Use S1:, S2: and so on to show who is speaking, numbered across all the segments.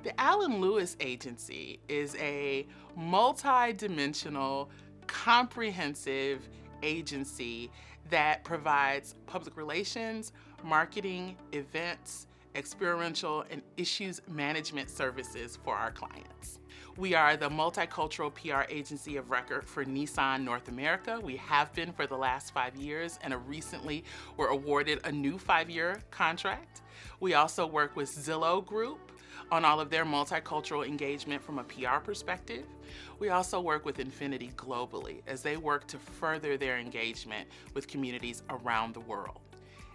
S1: The Alan Lewis Agency is a multi-dimensional, comprehensive agency that provides public relations, marketing, events, experiential, and issues management services for our clients. We are the multicultural PR agency of record for Nissan North America. We have been for the last 5 years and recently were awarded a new 5-year contract. We also work with Zillow Group on all of their multicultural engagement from a PR perspective. We also work with Infinity globally as they work to further their engagement with communities around the world.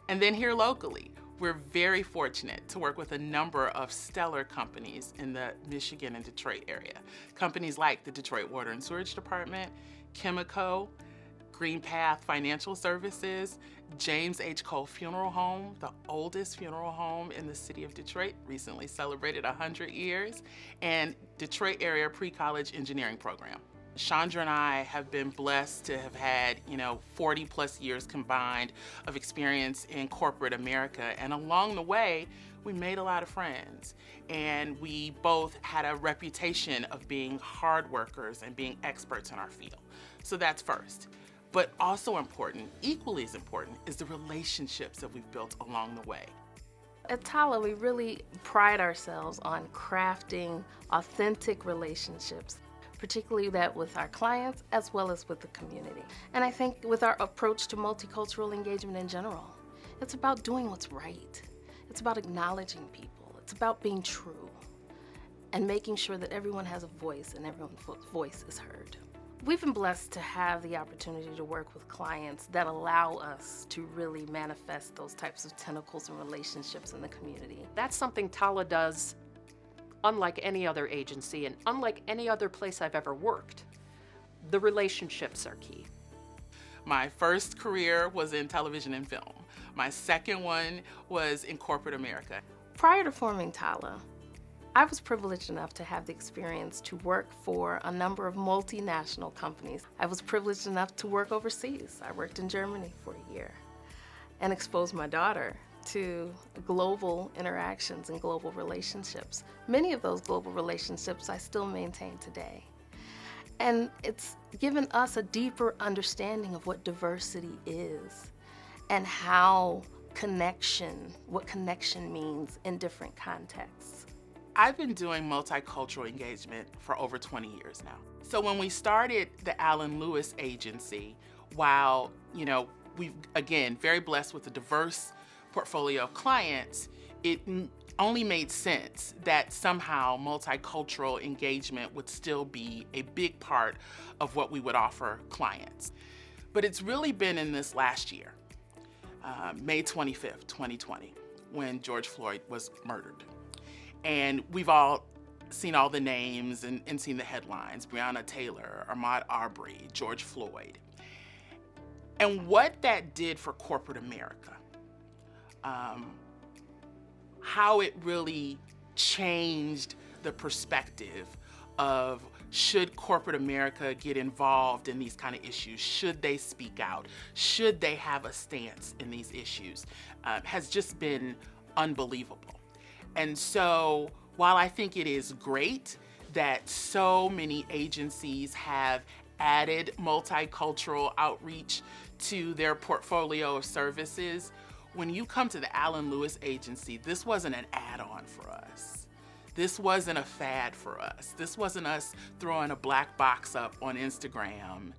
S1: And then here locally, we're very fortunate to work with a number of stellar companies in the Michigan and Detroit area. Companies like the Detroit Water and Sewerage Department, Chemico, Green Path Financial Services, James H. Cole Funeral Home, the oldest funeral home in the city of Detroit, recently celebrated 100 years, and Detroit Area Pre-College Engineering Program. Chandra and I have been blessed to have had, 40 plus years combined of experience in corporate America. And along the way, we made a lot of friends. And we both had a reputation of being hard workers and being experts in our field. So that's first. But also important, equally as important, is the relationships that we've built along the way.
S2: At TALA, we really pride ourselves on crafting authentic relationships, particularly that with our clients as well as with the community. And I think with our approach to multicultural engagement in general, it's about doing what's right. It's about acknowledging people. It's about being true and making sure that everyone has a voice and everyone's voice is heard. We've been blessed to have the opportunity to work with clients that allow us to really manifest those types of tentacles and relationships in the community.
S3: That's something TALA does unlike any other agency and unlike any other place I've ever worked. The relationships are key.
S1: My first career was in television and film. My second one was in corporate America.
S2: Prior to forming TALA, I was privileged enough to have the experience to work for a number of multinational companies. I was privileged enough to work overseas. I worked in Germany for a year and exposed my daughter to global interactions and global relationships. Many of those global relationships I still maintain today. And it's given us a deeper understanding of what diversity is and how what connection means in different contexts.
S1: I've been doing multicultural engagement for over 20 years now. So when we started the Alan Lewis Agency, while, we've, again, very blessed with a diverse portfolio of clients, it only made sense that somehow multicultural engagement would still be a big part of what we would offer clients. But it's really been in this last year, May 25th, 2020, when George Floyd was murdered. And we've all seen all the names and seen the headlines: Breonna Taylor, Ahmaud Arbery, George Floyd. And what that did for corporate America, how it really changed the perspective of should corporate America get involved in these kind of issues? Should they speak out? Should they have a stance in these issues? Has just been unbelievable. And so while I think it is great that so many agencies have added multicultural outreach to their portfolio of services, when you come to the Alan Lewis Agency, this wasn't an add-on for us. This wasn't a fad for us. This wasn't us throwing a black box up on Instagram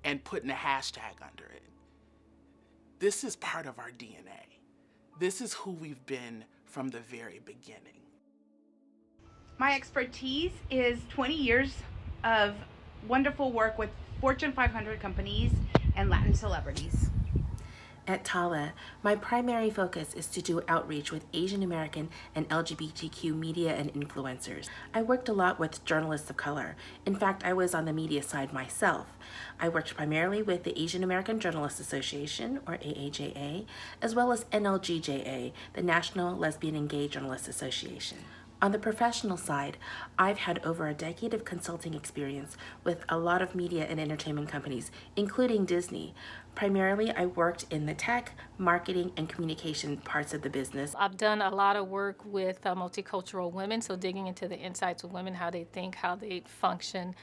S1: and putting a hashtag under it. This is part of our DNA. This is who we've been from the very beginning.
S4: My expertise is 20 years of wonderful work with Fortune 500 companies and Latin celebrities.
S5: At TALA, my primary focus is to do outreach with Asian American and LGBTQ media and influencers. I worked a lot with journalists of color. In fact, I was on the media side myself. I worked primarily with the Asian American Journalists Association, or AAJA, as well as NLGJA, the National Lesbian and Gay Journalists Association. On the professional side, I've had over a decade of consulting experience with a lot of media and entertainment companies, including Disney. Primarily, I worked in the tech, marketing, and communication parts of the business.
S6: I've done a lot of work with multicultural women, so digging into the insights of women, how they think, how they function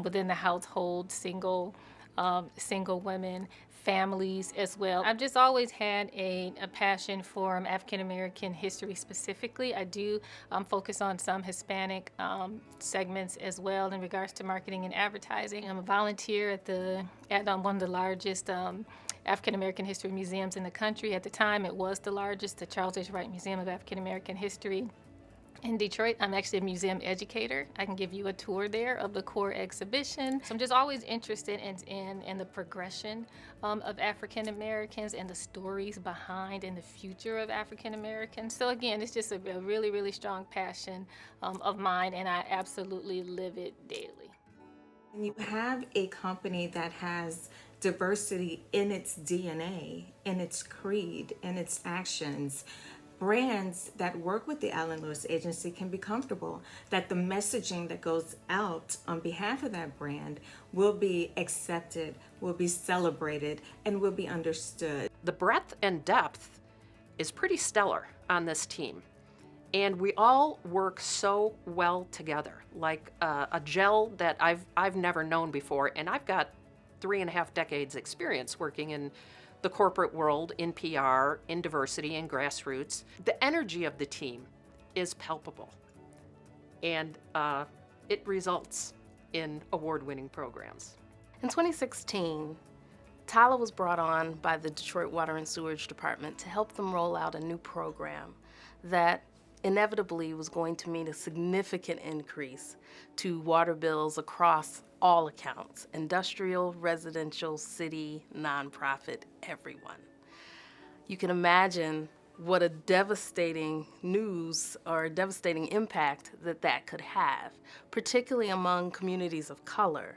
S6: within the household, single women, families as well. I've just always had a passion for African American history specifically. I do focus on some Hispanic segments as well in regards to marketing and advertising. I'm a volunteer at one of the largest African American history museums in the country. At the time, it was the largest, the Charles H. Wright Museum of African American History in Detroit. I'm actually a museum educator. I can give you a tour there of the core exhibition. So I'm just always interested in the progression of African Americans and the stories behind and the future of African Americans. So again, it's just a really, really strong passion of mine, and I absolutely live it daily.
S7: When you have a company that has diversity in its DNA, in its creed, in its actions, brands that work with the Allen Lewis Agency can be comfortable that the messaging that goes out on behalf of that brand will be accepted, will be celebrated, and will be understood.
S3: The breadth and depth is pretty stellar on this team. And we all work so well together, like a gel that I've never known before. And I've got 3.5 decades experience working in the corporate world, in PR, in diversity, in grassroots. The energy of the team is palpable, and it results in award-winning programs.
S2: In 2016, TALA was brought on by the Detroit Water and Sewerage Department to help them roll out a new program that inevitably was going to mean a significant increase to water bills across all accounts: industrial, residential, city, nonprofit, everyone. You can imagine what a devastating news or a devastating impact that could have, particularly among communities of color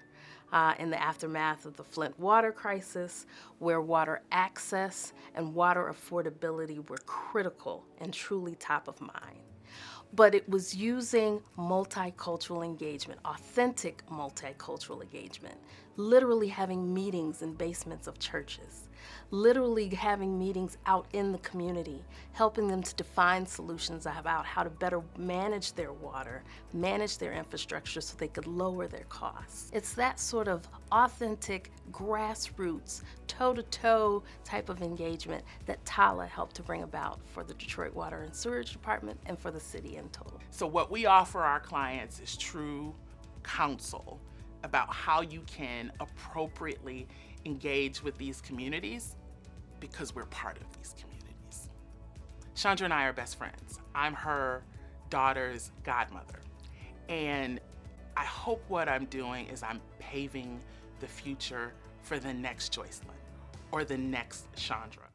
S2: in the aftermath of the Flint water crisis, where water access and water affordability were critical and truly top of mind. But it was using multicultural engagement, authentic multicultural engagement, literally having meetings in basements of churches, literally having meetings out in the community, helping them to define solutions about how to better manage their water, manage their infrastructure so they could lower their costs. It's that sort of authentic, grassroots, toe-to-toe type of engagement that TALA helped to bring about for the Detroit Water and Sewerage Department and for the city in total.
S1: So what we offer our clients is true counsel about how you can appropriately engage with these communities, because we're part of these communities. Chandra and I are best friends. I'm her daughter's godmother. And I hope what I'm doing is I'm paving the future for the next Jocelyn or the next Chandra.